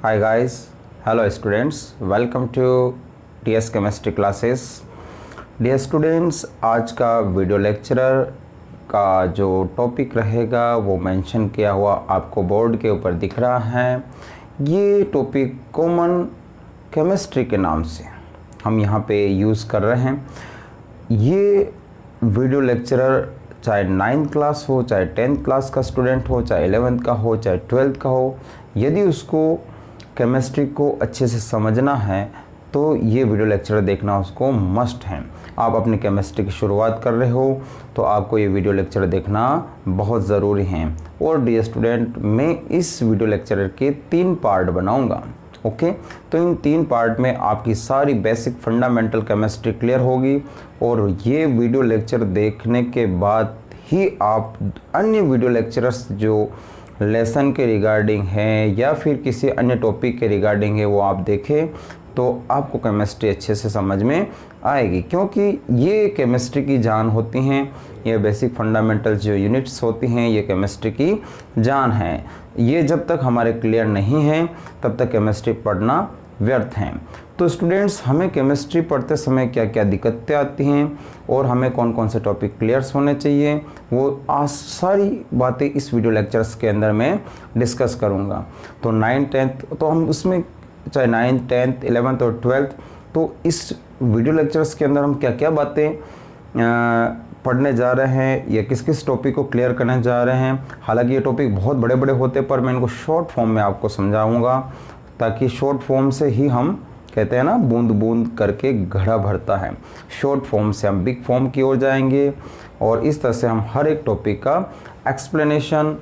Hi guys, hello students, welcome to TS Chemistry classes. Dear students, आज का video lecturer का जो topic रहेगा वो मेंशन किया हुआ आपको बोर्ड के ऊपर दिख रहा है। ये टॉपिक कॉमन केमिस्ट्री के नाम से हम यहाँ पे यूज़ कर रहे हैं। ये वीडियो लेक्चरर चाहे 9th क्लास हो, चाहे 10th क्लास का स्टूडेंट हो, चाहे 11th का हो, चाहे 12th का हो, यदि उसको केमिस्ट्री को अच्छे से समझना है तो ये वीडियो लेक्चर देखना उसको मस्ट है। आप अपनी केमिस्ट्री की शुरुआत कर रहे हो तो आपको ये वीडियो लेक्चर देखना बहुत ज़रूरी है। और डियर स्टूडेंट, मैं इस वीडियो लेक्चर के 3 पार्ट बनाऊंगा। ओके, तो इन 3 पार्ट में आपकी सारी बेसिक फंडामेंटल केमिस्ट्री क्लियर होगी और ये वीडियो लेक्चर देखने के बाद ही आप अन्य वीडियो लेक्चरर्स जो लेसन के रिगार्डिंग है या फिर किसी अन्य टॉपिक के रिगार्डिंग है वो आप देखें तो आपको केमिस्ट्री अच्छे से समझ में आएगी, क्योंकि ये केमिस्ट्री की जान होती हैं। ये बेसिक फंडामेंटल जो यूनिट्स होती हैं ये केमिस्ट्री की जान है। ये जब तक हमारे क्लियर नहीं है तब तक केमिस्ट्री पढ़ना व्यर्थ है। तो स्टूडेंट्स, हमें केमिस्ट्री पढ़ते समय क्या क्या दिक्कतें आती हैं और हमें कौन कौन से टॉपिक क्लियर्स होने चाहिए, वो आज सारी बातें इस वीडियो लेक्चर्स के अंदर मैं डिस्कस करूँगा। तो 9th 10th तो हम उसमें चाहे 9th 10th 11th और 12th, तो इस वीडियो लेक्चर्स के अंदर हम क्या क्या बातें पढ़ने जा रहे हैं या किस किस टॉपिक को क्लियर करने जा रहे हैं। हालांकि ये टॉपिक बहुत बड़े बड़े होते हैं पर मैं इनको शॉर्ट फॉर्म में आपको समझाऊंगा, ताकि शॉर्ट फॉर्म से ही हम कहते हैं ना, बूंद बूंद करके घड़ा भरता है। शॉर्ट फॉर्म से हम बिग फॉर्म की ओर जाएंगे और इस तरह से हम हर एक टॉपिक का एक्सप्लेनेशन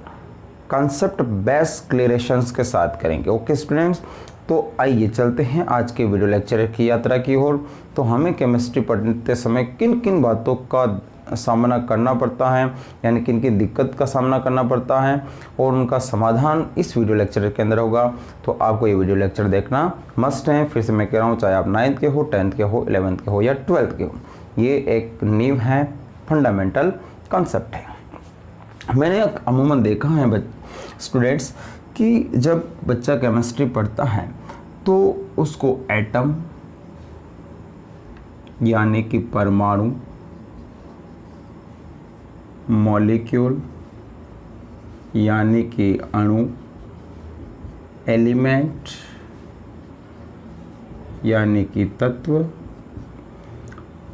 कंसेप्ट बेस क्लियरेशंस के साथ करेंगे। ओके स्टूडेंट्स, तो आइए चलते हैं आज के वीडियो लेक्चर की यात्रा की ओर। तो हमें केमिस्ट्री पढ़ते समय किन किन बातों का सामना करना पड़ता है, यानी किन किन दिक्कत का सामना करना पड़ता है और उनका समाधान इस वीडियो लेक्चर के अंदर होगा। तो आपको ये वीडियो लेक्चर देखना मस्ट है। फिर से मैं कह रहा हूँ, चाहे आप 9th के हो, 10th के हो, 11th के हो या 12th के हो, ये एक नींव है, फंडामेंटल कॉन्सेप्ट है। मैंने अमूमन देखा है स्टूडेंट्स कि जब बच्चा केमिस्ट्री पढ़ता है तो उसको एटम यानी कि परमाणु, मॉलिक्यूल यानी कि अणु, एलिमेंट यानी कि तत्व,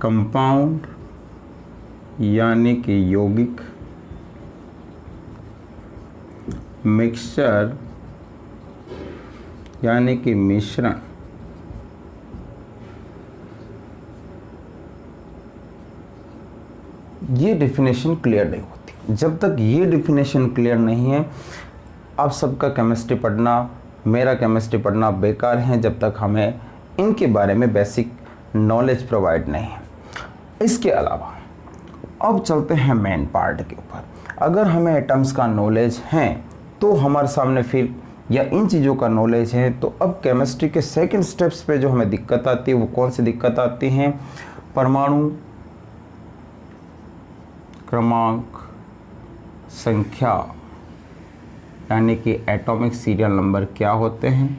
कंपाउंड यानी कि यौगिक, मिक्सचर यानी कि मिश्रण, ये डेफिनेशन क्लियर नहीं होती। जब तक ये डेफिनेशन क्लियर नहीं है, आप सबका केमिस्ट्री पढ़ना, मेरा केमिस्ट्री पढ़ना बेकार है, जब तक हमें इनके बारे में बेसिक नॉलेज प्रोवाइड नहीं है। इसके अलावा अब चलते हैं मेन पार्ट के ऊपर। अगर हमें एटम्स का नॉलेज है तो हमारे सामने फिर या इन चीज़ों का नॉलेज है, तो अब केमिस्ट्री के सेकंड स्टेप्स पे जो हमें दिक्कत आती है वो कौन सी दिक्कत आती हैं? परमाणु क्रमांक संख्या यानी कि एटॉमिक सीरियल नंबर क्या होते हैं,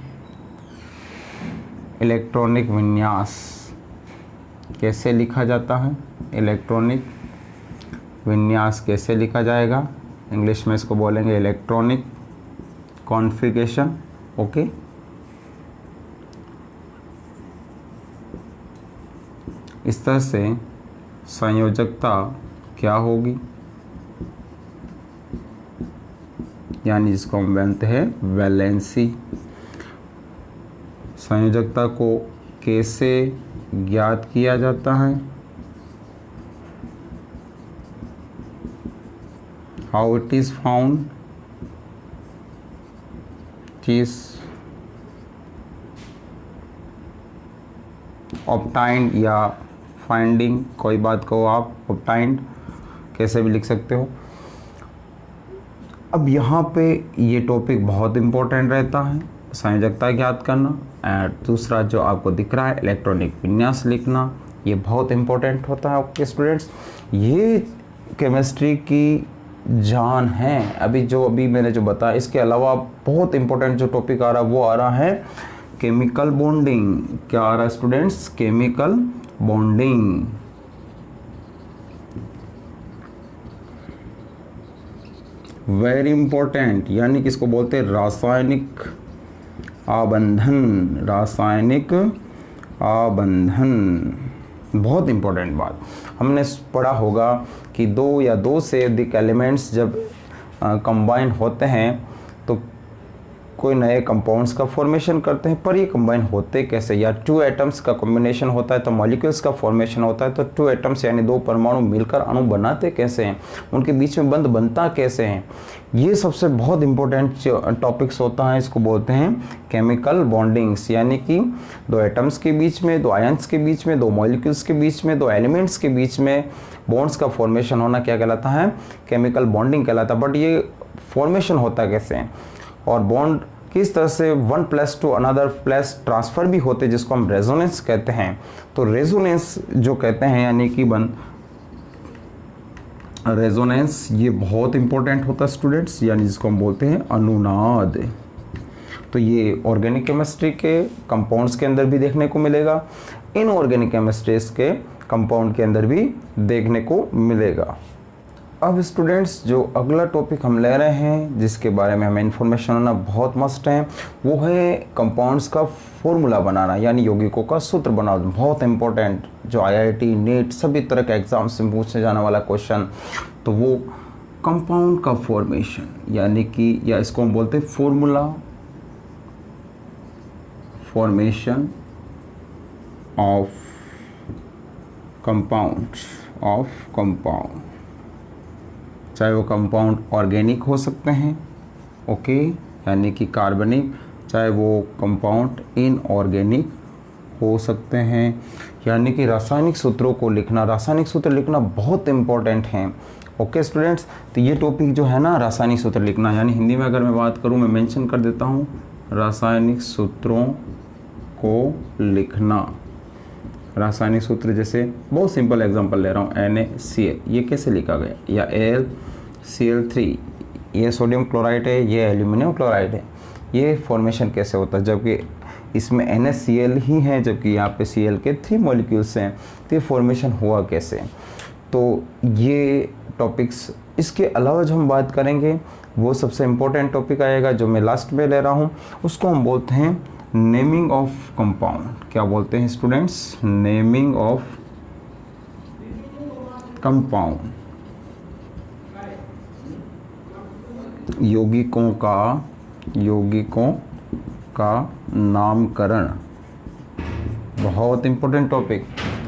इलेक्ट्रॉनिक विन्यास कैसे लिखा जाता है, इलेक्ट्रॉनिक विन्यास कैसे लिखा जाएगा, इंग्लिश में इसको बोलेंगे इलेक्ट्रॉनिक कॉन्फ़िगरेशन। ओके, इस तरह से संयोजकता क्या होगी, यानी जिसको हम जानते हैं वैलेंसी। संयोजकता को कैसे ज्ञात किया जाता है, how it is found, is obtained या फाइंडिंग, कोई बात कहो आप, ऑब्टाइंड कैसे भी लिख सकते हो। अब यहाँ पे ये टॉपिक बहुत इम्पोर्टेंट रहता है, संयोजकता ज्ञात करना, और दूसरा जो आपको दिख रहा है इलेक्ट्रॉनिक विन्यास लिखना, ये बहुत इम्पोर्टेंट होता है। ओके स्टूडेंट्स, ये केमिस्ट्री की जान है। अभी मैंने जो बताया, इसके अलावा बहुत इंपॉर्टेंट जो टॉपिक आ रहा है वो आ रहा है केमिकल बॉन्डिंग। क्या आ रहा है students? Chemical bonding. Very important, यानी कि इसको बोलते हैं रासायनिक आबंधन। रासायनिक आबंधन बहुत इंपॉर्टेंट बात। हमने पढ़ा होगा कि दो या दो से अधिक एलिमेंट्स जब कंबाइन होते हैं तो कोई नए कंपाउंड्स का फॉर्मेशन करते हैं। पर ये कंबाइन होते कैसे? या टू एटम्स का कॉम्बिनेशन होता है तो मॉलिक्यूल्स का फॉर्मेशन होता है। तो टू एटम्स यानी दो परमाणु मिलकर अणु बनाते कैसे हैं, उनके बीच में बंध बनता कैसे हैं, ये सबसे बहुत इंपॉर्टेंट टॉपिक्स होता है। इसको बोलते हैं केमिकल बॉन्डिंग्स, यानी कि दो एटम्स के बीच में, दो आयंस के बीच में, दो मॉलिक्यूल्स के बीच में, दो एलिमेंट्स के बीच में बॉन्ड्स का फॉर्मेशन होना क्या कहलाता है? केमिकल बॉन्डिंग कहलाता है। बट ये फॉर्मेशन होता कैसे है और बॉन्ड किस तरह से one plus two another plus transfer भी होते हैं, जिसको हम रेजोनेंस कहते हैं। तो रेजोनेंस जो कहते हैं, यानी कि रेजोनेंस, ये बहुत इंपॉर्टेंट होता है स्टूडेंट्स, यानी जिसको हम बोलते हैं अनुनाद। तो ये ऑर्गेनिक केमिस्ट्री के कंपाउंड्स के अंदर भी देखने को मिलेगा, इनऑर्गेनिक केमिस्ट्रीज के कंपाउंड के अंदर भी देखने को मिलेगा। अब स्टूडेंट्स जो अगला टॉपिक हम ले रहे हैं, जिसके बारे में हमें इन्फॉर्मेशन होना बहुत मस्ट है, वो है कंपाउंड्स का फॉर्मूला बनाना, यानी यौगिकों का सूत्र बनाना। बहुत इंपॉर्टेंट, जो आईआईटी, नीट सभी तरह के एग्जाम्स में पूछने जाने वाला क्वेश्चन। तो वो कंपाउंड का फॉर्मेशन, यानी कि या इसको हम बोलते हैं फॉर्मूला, फॉर्मेशन ऑफ कंपाउंड, चाहे वो कंपाउंड ऑर्गेनिक हो सकते हैं, ओके, यानी कि कार्बनिक, चाहे वो कंपाउंड इनऑर्गेनिक हो सकते हैं। यानी कि रासायनिक सूत्रों को लिखना, रासायनिक सूत्र लिखना बहुत इंपॉर्टेंट है। ओके स्टूडेंट्स, तो ये टॉपिक जो है ना, रासायनिक सूत्र लिखना, यानी हिंदी में अगर मैं बात करूँ, मैं मेंशन कर देता हूँ, रासायनिक सूत्रों को लिखना। रासायनिक सूत्र, जैसे बहुत सिंपल एग्जांपल ले रहा हूँ, NaCl, ये कैसे लिखा गया, या AlCl3, ये सोडियम क्लोराइड है, ये एल्यूमिनियम क्लोराइड है, ये फॉर्मेशन कैसे होता है, जबकि इसमें NaCl ही है, जबकि यहाँ पे Cl के 3 मॉलिक्यूल्स हैं, तो ये फॉर्मेशन हुआ कैसे। तो ये टॉपिक्स, इसके अलावा जो हम बात करेंगे वो सबसे इम्पोर्टेंट टॉपिक आएगा, जो मैं लास्ट में ले रहा हूँ, उसको हम बोलते हैं नेमिंग ऑफ कंपाउंड। क्या बोलते हैं स्टूडेंट्स? नेमिंग ऑफ कंपाउंड, यौगिकों का नामकरण। बहुत इंपॉर्टेंट टॉपिक।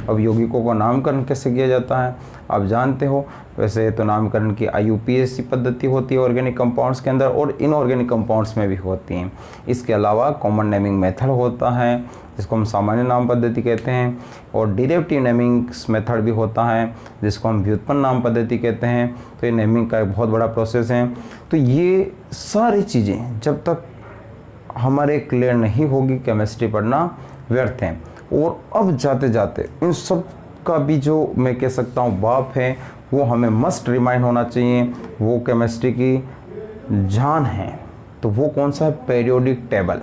अब यौगिकों का नामकरण कैसे किया जाता है आप जानते हो। वैसे तो नामकरण की IUPAC पद्धति होती है ऑर्गेनिक कंपाउंड्स के अंदर, और इनऑर्गेनिक कंपाउंड्स में भी होती हैं। इसके अलावा कॉमन नेमिंग मेथड होता है, जिसको हम सामान्य नाम पद्धति कहते हैं, और डेरिवेटिव नेमिंग मेथड भी होता है, जिसको हम व्युत्पन्न नाम पद्धति कहते हैं। तो ये नेमिंग का एक बहुत बड़ा प्रोसेस है। तो ये सारी चीज़ें जब तक हमारे क्लियर नहीं होगी, केमिस्ट्री पढ़ना व्यर्थ है। और अब जाते जाते इन सब का भी जो मैं कह सकता हूँ बाप है, वो हमें मस्ट रिमाइंड होना चाहिए, वो केमिस्ट्री की जान है। तो वो कौन सा है? Periodic table.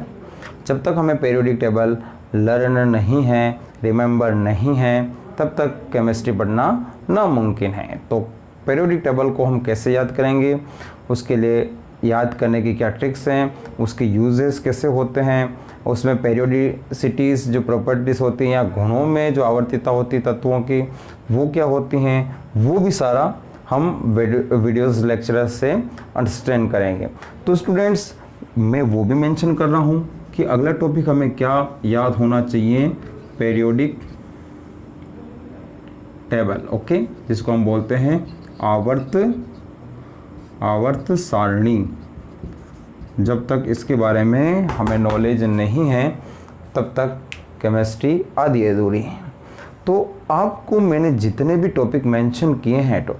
जब तक हमें पीरियोडिक टेबल लर्न नहीं है, रिमेंबर नहीं है, तब तक केमिस्ट्री पढ़ना नामुमकिन है। तो पीरियोडिक टेबल को हम कैसे याद करेंगे, उसके लिए याद करने की क्या ट्रिक्स हैं, उसके यूजेस कैसे होते हैं, उसमें पेरियोडिसिटीज़ जो प्रॉपर्टीज़ होती हैं या गुणों में जो आवर्तिता होती है तत्वों की, वो क्या होती हैं, वो भी सारा हम वीडियोस लेक्चरर्स से अंडरस्टैंड करेंगे। तो स्टूडेंट्स, मैं वो भी मेंशन कर रहा हूँ कि अगला टॉपिक हमें क्या याद होना चाहिए, पीरियोडिक टेबल, ओके, जिसको हम बोलते हैं आवर्त सारणी। जब तक इसके बारे में हमें नॉलेज नहीं है, तब तक केमिस्ट्री आधी अधूरी है। तो आपको मैंने जितने भी टॉपिक मेंशन किए हैं, तो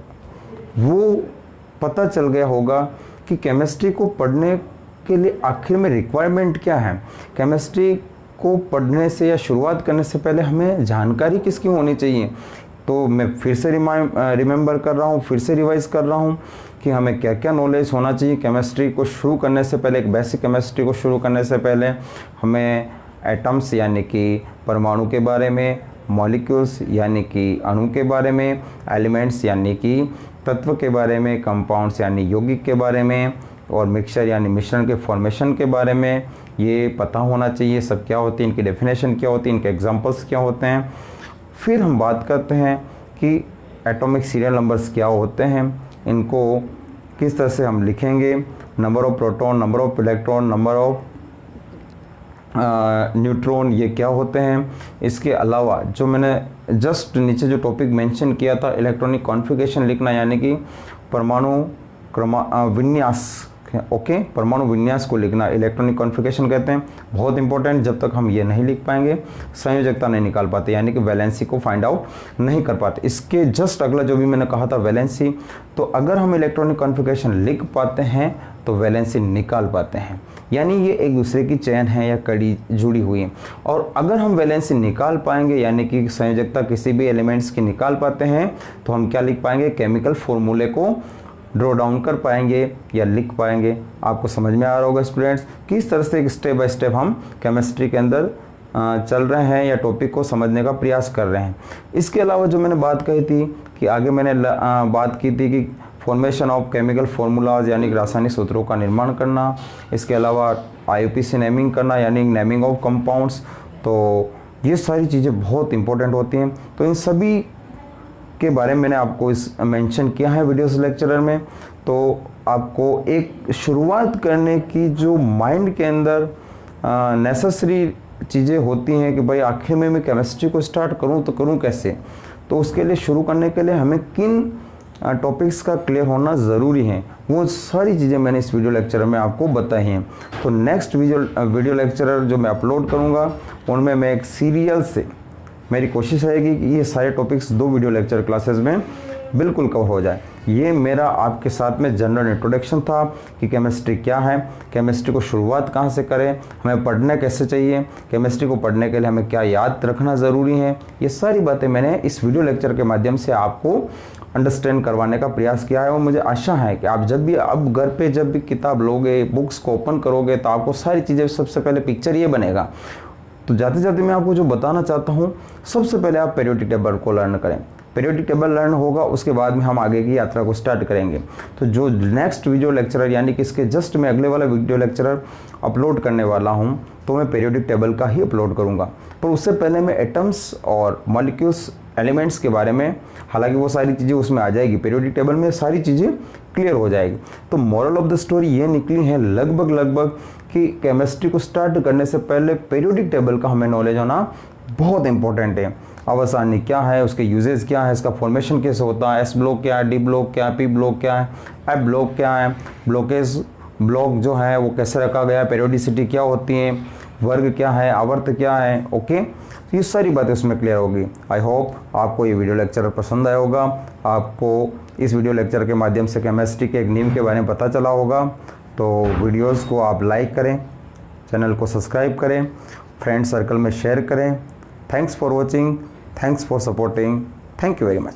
वो पता चल गया होगा कि केमिस्ट्री को पढ़ने के लिए आखिर में रिक्वायरमेंट क्या है। केमिस्ट्री को पढ़ने से या शुरुआत करने से पहले हमें जानकारी किसकी होनी चाहिए, तो मैं फिर से रिमेंबर कर रहा हूँ, फिर से रिवाइज़ कर रहा हूँ कि हमें क्या क्या नॉलेज होना चाहिए केमिस्ट्री को शुरू करने से पहले। एक बेसिक केमिस्ट्री को शुरू करने से पहले हमें एटम्स यानी कि परमाणु के बारे में, मॉलिक्यूल्स यानी कि अणु के बारे में, एलिमेंट्स यानी कि तत्व के बारे में, कंपाउंड्स यानी यौगिक के बारे में, और मिक्सचर यानी मिश्रण के फॉर्मेशन के बारे में ये पता होना चाहिए। सब क्या होती है, इनकी डेफिनेशन क्या होती है, इनके एग्जांपल्स क्या होते हैं। फिर हम बात करते हैं कि एटॉमिक सीरियल नंबर्स क्या होते हैं, इनको किस तरह से हम लिखेंगे, number of proton, number of electron, number of neutron, ये क्या होते हैं। इसके अलावा जो मैंने जस्ट नीचे जो टॉपिक मेंशन किया था, इलेक्ट्रॉनिक कॉन्फ़िगरेशन लिखना, यानी कि परमाणु विन्यास, ओके, परमाणु विन्यास को लिखना इलेक्ट्रॉनिक कॉन्फ़िगरेशन कहते हैं। बहुत इंपॉर्टेंट, जब तक हम ये नहीं लिख पाएंगे संयोजकता नहीं निकाल पाते, यानी कि वैलेंसी को फाइंड आउट नहीं कर पाते। इसके जस्ट अगला जो भी मैंने कहा था वैलेंसी, तो अगर हम इलेक्ट्रॉनिक कॉन्फ़िगरेशन लिख पाते हैं तो वैलेंसी निकाल पाते हैं, यानी ये एक दूसरे की चेन है या कड़ी जुड़ी हुई है। और अगर हम वैलेंसी निकाल पाएंगे यानी कि संयोजकता किसी भी एलिमेंट्स की निकाल पाते हैं, तो हम क्या लिख पाएंगे, केमिकल फॉर्मूले को ड्रॉ डाउन कर पाएंगे या लिख पाएंगे। आपको समझ में आ रहा होगा स्टूडेंट्स किस तरह से स्टेप बाय स्टेप हम केमिस्ट्री के अंदर चल रहे हैं या टॉपिक को समझने का प्रयास कर रहे हैं। इसके अलावा जो मैंने बात कही थी कि आगे मैंने बात की थी कि फॉर्मेशन ऑफ केमिकल फार्मूलाज यानी रासायनिक सूत्रों का निर्माण करना, इसके अलावा IUPAC नेमिंग करना यानी नेमिंग ऑफ कंपाउंड्स। तो ये सारी चीज़ें बहुत इंपॉर्टेंट होती हैं। तो इन सभी के बारे में मैंने आपको मेंशन किया है वीडियोस लेक्चरर में। तो आपको एक शुरुआत करने की जो माइंड के अंदर नेसेसरी चीज़ें होती हैं कि भाई आखिर में मैं केमिस्ट्री को स्टार्ट करूं तो करूं कैसे, तो उसके लिए शुरू करने के लिए हमें किन टॉपिक्स का क्लियर होना ज़रूरी है, वो सारी चीज़ें मैंने इस वीडियो लेक्चर में आपको बताई हैं। तो नेक्स्ट वीडियो लेक्चरर जो मैं अपलोड करूँगा उनमें मैं एक सीरियल से मेरी कोशिश रहेगी कि ये सारे टॉपिक्स 2 वीडियो लेक्चर क्लासेस में बिल्कुल कवर हो जाए। ये मेरा आपके साथ में जनरल इंट्रोडक्शन था कि केमिस्ट्री क्या है, केमिस्ट्री को शुरुआत कहाँ से करें, हमें पढ़ना कैसे चाहिए, केमिस्ट्री को पढ़ने के लिए हमें क्या याद रखना ज़रूरी है। ये सारी बातें मैंने इस वीडियो लेक्चर के माध्यम से आपको अंडरस्टैंड करवाने का प्रयास किया है। और मुझे आशा है कि आप जब भी अब घर पे जब भी किताब लोगे, बुक्स को ओपन करोगे, तो आपको सारी चीज़ें सबसे पहले पिक्चर ये बनेगा। तो जाते जाते मैं आपको जो बताना चाहता हूँ, सबसे पहले आप पीरियोडिक टेबल को लर्न करें। पीरियोडिक टेबल लर्न होगा, उसके बाद में हम आगे की यात्रा को स्टार्ट करेंगे। तो जो नेक्स्ट वीडियो लेक्चरर यानी कि इसके जस्ट मैं अगले वाला वीडियो लेक्चरर अपलोड करने वाला हूँ, तो मैं पीरियोडिक टेबल का ही अपलोड करूँगा। पर उससे पहले मैं एटम्स और मॉलिक्यूल्स, एलिमेंट्स के बारे में, हालांकि वो सारी चीज़ें उसमें आ जाएगी, पीरियोडिक टेबल में सारी चीज़ें क्लियर हो जाएगी। तो मोरल ऑफ द स्टोरी ये निकली है लगभग कि केमिस्ट्री को स्टार्ट करने से पहले पीरियोडिक टेबल का हमें नॉलेज होना बहुत इंपॉर्टेंट है। अवसानी क्या है, उसके यूजेस क्या है, इसका फॉर्मेशन कैसे होता है, S ब्लॉक क्या है, D ब्लॉक क्या है, P ब्लॉक क्या है, F ब्लॉक क्या है, ब्लॉकेज ब्लॉक जो है वो कैसे रखा गया है, पेरियोडिसिटी क्या होती है, वर्ग क्या है, आवर्त क्या है, ओके। तो ये सारी बातें उसमें क्लियर होगी। आई होप आपको ये वीडियो लेक्चर पसंद आया होगा, आपको इस वीडियो लेक्चर के माध्यम से केमिस्ट्री के एक नीम के बारे में पता चला होगा। तो वीडियोस को आप लाइक करें, चैनल को सब्सक्राइब करें, फ्रेंड सर्कल में शेयर करें। Thanks for watching, thanks for supporting, thank you very much.